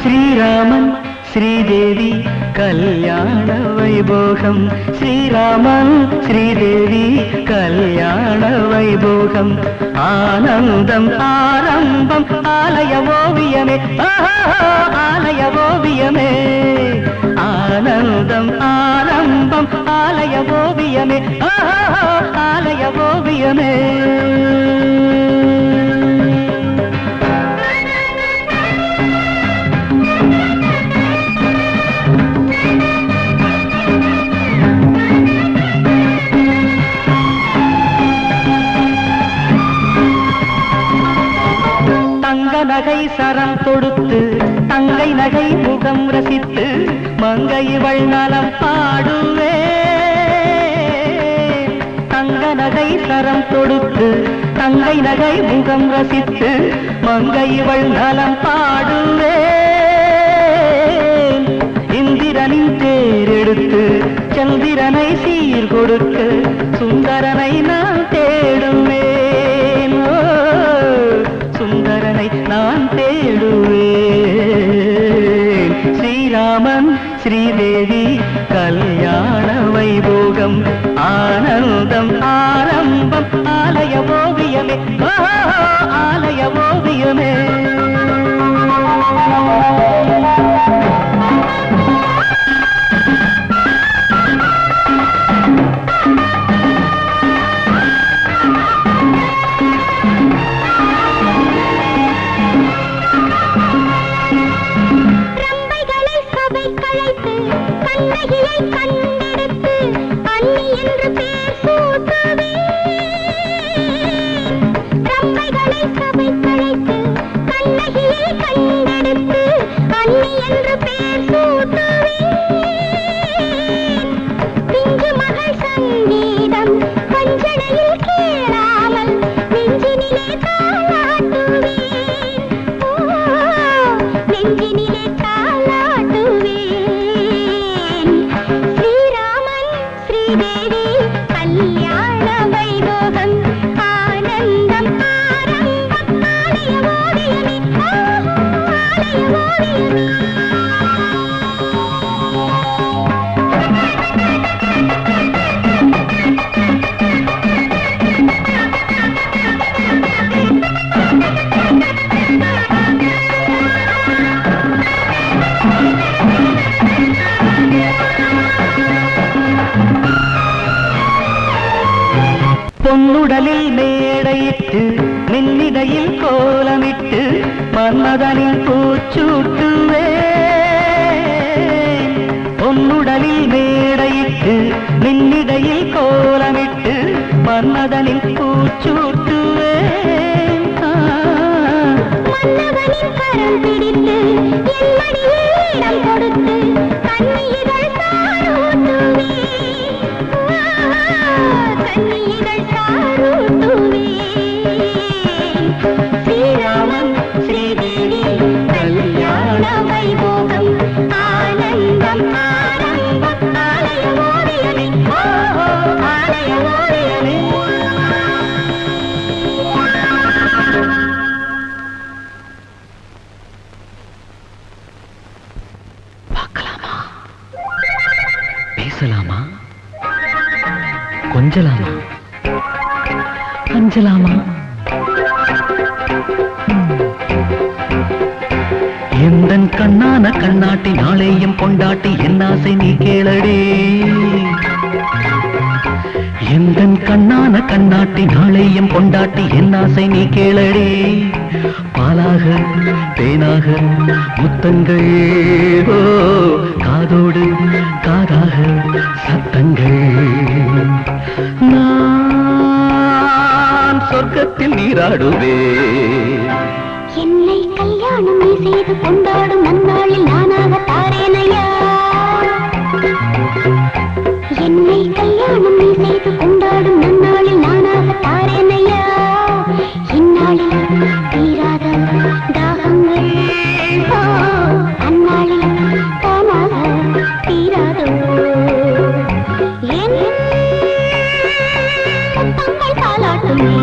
श्रीरामन श्रीदेवी कल्याण वैभोगम श्रीरामन श्रीदेवी कल्याण वैभोगम आनंदम आरंभम आलय ओवियमे आलय ओवियमे आनंदम आरंभम आलय ओवियमे आलय ओवियमे நகை சரம் தொடுத்து தங்கை நகை முகம் ரசித்து மங்கை இவள் நலம் பாடுவே தங்க நகை சரம் தொடுத்து தங்கை நகை முகம் ரசித்து மங்கை இவள் நலம் பாடுவே இந்திரனின் தேரெடுத்து சந்திரனை சீர் கொடுக்க சுந்தரனை நான் தேடுவேன் சுந்தரனை நான் தேடுவேன் श्रीरामन श्रीदेवी कल्याण वैभोगम आनंदम आरंभम आलय ओवियमे आलय ओवियमे பொன்னுடலில் மேடையிட்டு மின்னிடையில் கோலமிட்டு மன்மதனில் பூச்சூட்டுவே பொன்னுடலில் மேடையிட்டு மின்னிடையில் கோலமிட்டு மன்மதனில் பூச்சூட்டுவே மன்னவனின் கரம் பிடித்து என் மடியில் இடம் கொடுத்து கண்ணீர்கள் சாரூட்டுவே கண்ணீர்கள் சாரூட்டுவே ஸ்ரீராமன் ஸ்ரீதேவி கல்யாண வைபோகம் ஆனந்தம் ஆரம்பம் ஆலய ஓவியமே ஆலய ஓவியமே பார்க்கலாமா பேசலாமா கொஞ்சலாமா அஞ்சலாமா எந்தன் கண்ணான கண்ணாட்டி நாளையும் பொண்டாட்டி என் ஆசை நீ கேளடி எந்தன் கண்ணான கண்ணாட்டி நாளையும் பொண்டாட்டி என் ஆசை நீ கேளடி பாலாக தேனாக முத்தங்கள் காதோடு காதாக சத்தங்கள் நான் சொர்க்கத்தில் நீராடுவே செய்து கொண்டாடும் நன்னாளில் நானாக தாரேனையா என்னை கல்யாணம் நீ செய்து கொண்டாடும் நன்னாளில் நானாக தாரேனையா இந்நாளில் தீராத தாகங்கள் அந்நாளில் தானாக தீராதோ என் முத்தங்கள் தாலாட்டுமே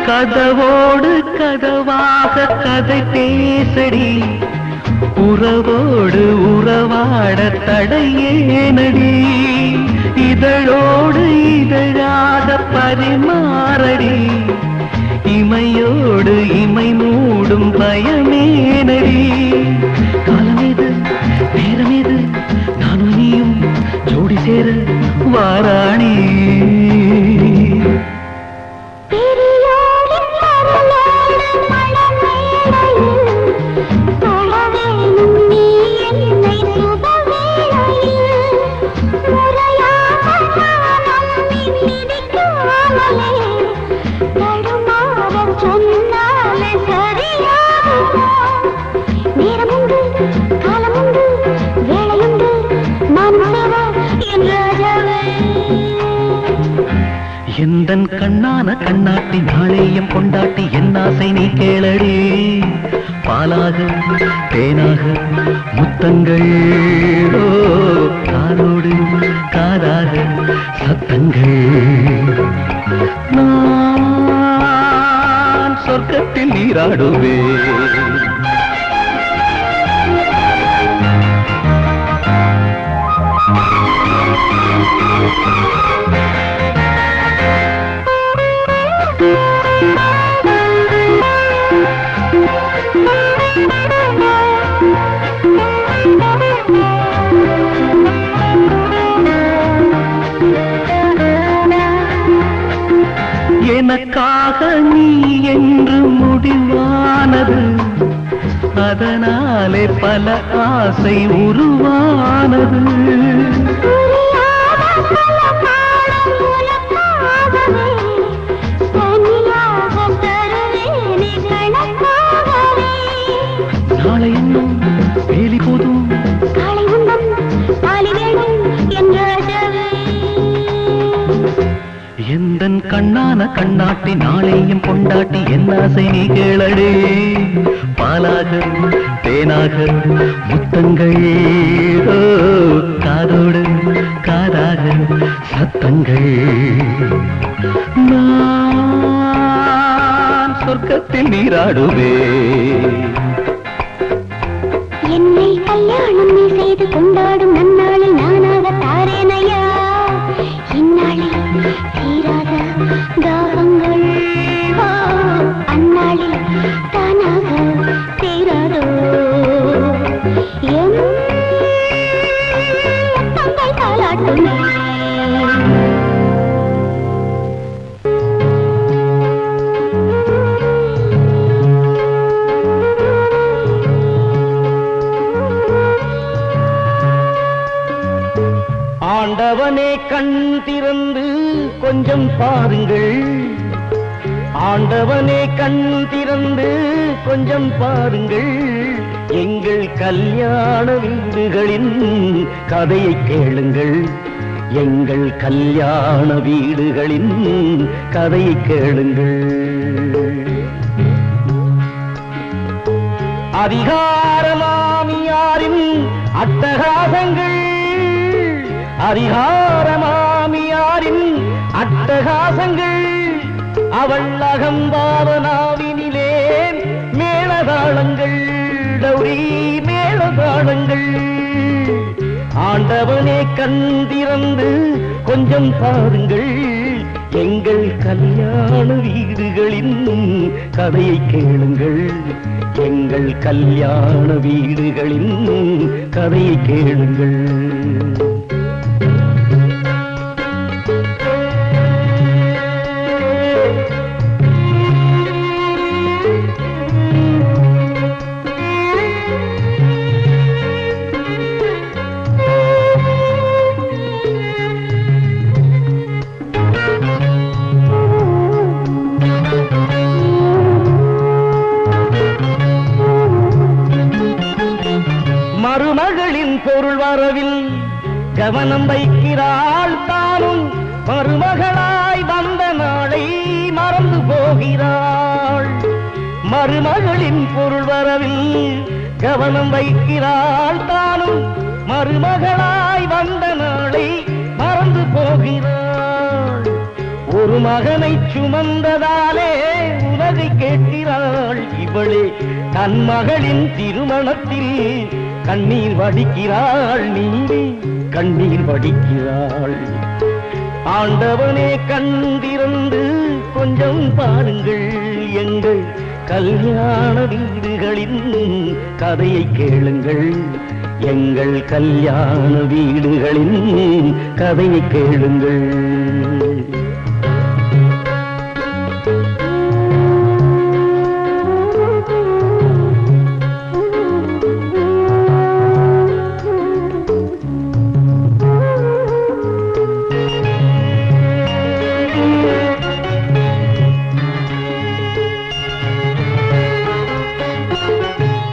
கதவோடு கதவாக கதை பேசடி உறவோடு உறவாட தடையேனடி இதழோடு இதழாக பரிமாறடி இமையோடு இமை மூடும் பயமேனடி காலமேது நேரமேது நானும் நீயும் ஜோடி சேர வாராணி எந்தன் கண்ணான கண்ணாட்டி நாளையும் கொண்டாட்டி என் ஆசை நீ கேளடி பாலாக தேனாக முத்தங்கள் காதோடு காதாக சத்தங்கள் நான் சொர்க்கத்தில் நீராடுவேன் எனக்காக நீ என்று முடிவானது அதனாலே பல ஆசை உருவானது நாளை இன்னும் வேலி போதும் காலை உண்ணும் பாலி வேணும் என்ற எந்தன் கண்ணான கண்ணாட்டி நாளையும் கொண்டாட்டி என் ஆசை நீ கேளடே பாலாக தேனாக முத்தங்கள் காதோடு காதாக சத்தங்கள் நான் சொர்க்கத்தில் நீராடுவேன் என்னை கல்யாணம் நீ செய்து கொண்டாடும் நன்னாளில் நானாக தாரேனையா இந்நாளில் தீராத தாகங்கள் அந்நாளில் தானாக தீராதோ என் முத்தங்கள் தாலாட்டுமே ஆண்டவனே கண் திறந்து கொஞ்சம் பாருங்கள் ஆண்டவனே கண் திறந்து கொஞ்சம் பாருங்கள் எங்கள் கல்யாண வீடுகளின் கதையை கேளுங்கள் எங்கள் கல்யாண வீடுகளின் கதையை கேளுங்கள் அதிகாரமாமியாரின் அட்டகாசங்கள் அதிகாரமாமியாரின் அட்டகாசங்கள் அவள் அகம்பாவனாவினிலே மேளதாளங்கள் டௌரி மேளதாளங்கள் ஆண்டவனே கண் திறந்து கொஞ்சம் பாருங்கள் எங்கள் கல்யாண வீடுகளின் கதையை கேளுங்கள் எங்கள் கல்யாண வீடுகளின் கதையை கேளுங்கள் கவனம் வைக்கிறாள் தானும் மருமகளாய் வந்த நாளை மறந்து போகிறாள். மருமகளின் பொருள் வரவில் கவனம் வைக்கிறாள் தானும் மருமகளாய் வந்த நாளை மறந்து போகிறாள். ஒரு மகனை சுமந்ததாலே உலகை கேட்கிறாள். இவளே தன் மகளின் திருமணத்தில் கண்ணீர் வடிக்கிறாள். நீ கண்ணீர் வடிக்கிறாள். ஆண்டவனே கண்டிருந்து கொஞ்சம் பாருங்கள், எங்கள் கல்யாண வீடுகளின் கதையை கேளுங்கள். எங்கள் கல்யாண வீடுகளின் கதையை கேளுங்கள்.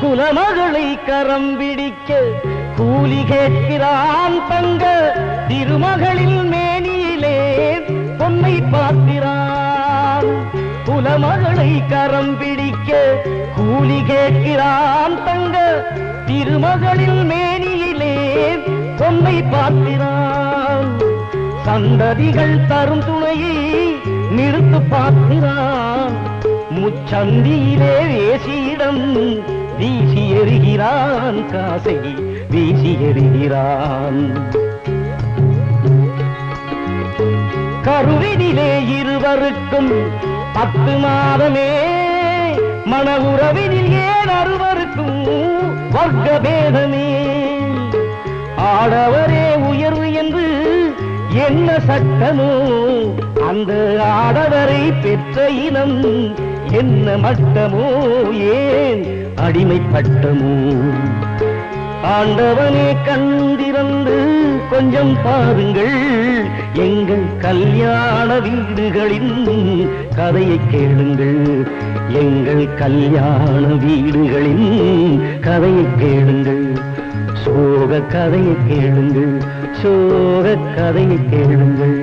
குலமகளை கரம் பிடிக்க கூலி கேட்கிறான் தங்க திருமகளில் மேனியிலே பொன்னை பார்க்கிறான். குலமகளை கரம் பிடிக்க கூலி கேட்கிறான் தங்க திருமகளில் மேனியிலே பொன்னை பார்க்கிறான். சந்ததிகள் தரும் துணையை நிறுத்து பார்க்கிறான். முச்சந்தியிலே வேசியிடம் வீசி எறிகிறான். காசை வீசி எறிகிறான். கருவினிலே இருவருக்கும் 10 மாதமே, மன உறவினில் ஏன் அறுவருக்கும் வர்க்க பேதமே. ஆடவரே உயர்வு என்று என்ன சட்டமோ, அந்த ஆடவரை பெற்ற இனம் என்ன மட்டமோ, ஏன் அடிமைப்பட்டமோ. ஆண்டவனே கண்டிருந்து கொஞ்சம் பாருங்கள், எங்கள் கல்யாண வீடுகளின் கதையை கேளுங்கள். எங்கள் கல்யாண வீடுகளின் கதையை கேளுங்கள். சோக கதையை கேளுங்கள். சோக கதையை கேளுங்கள்.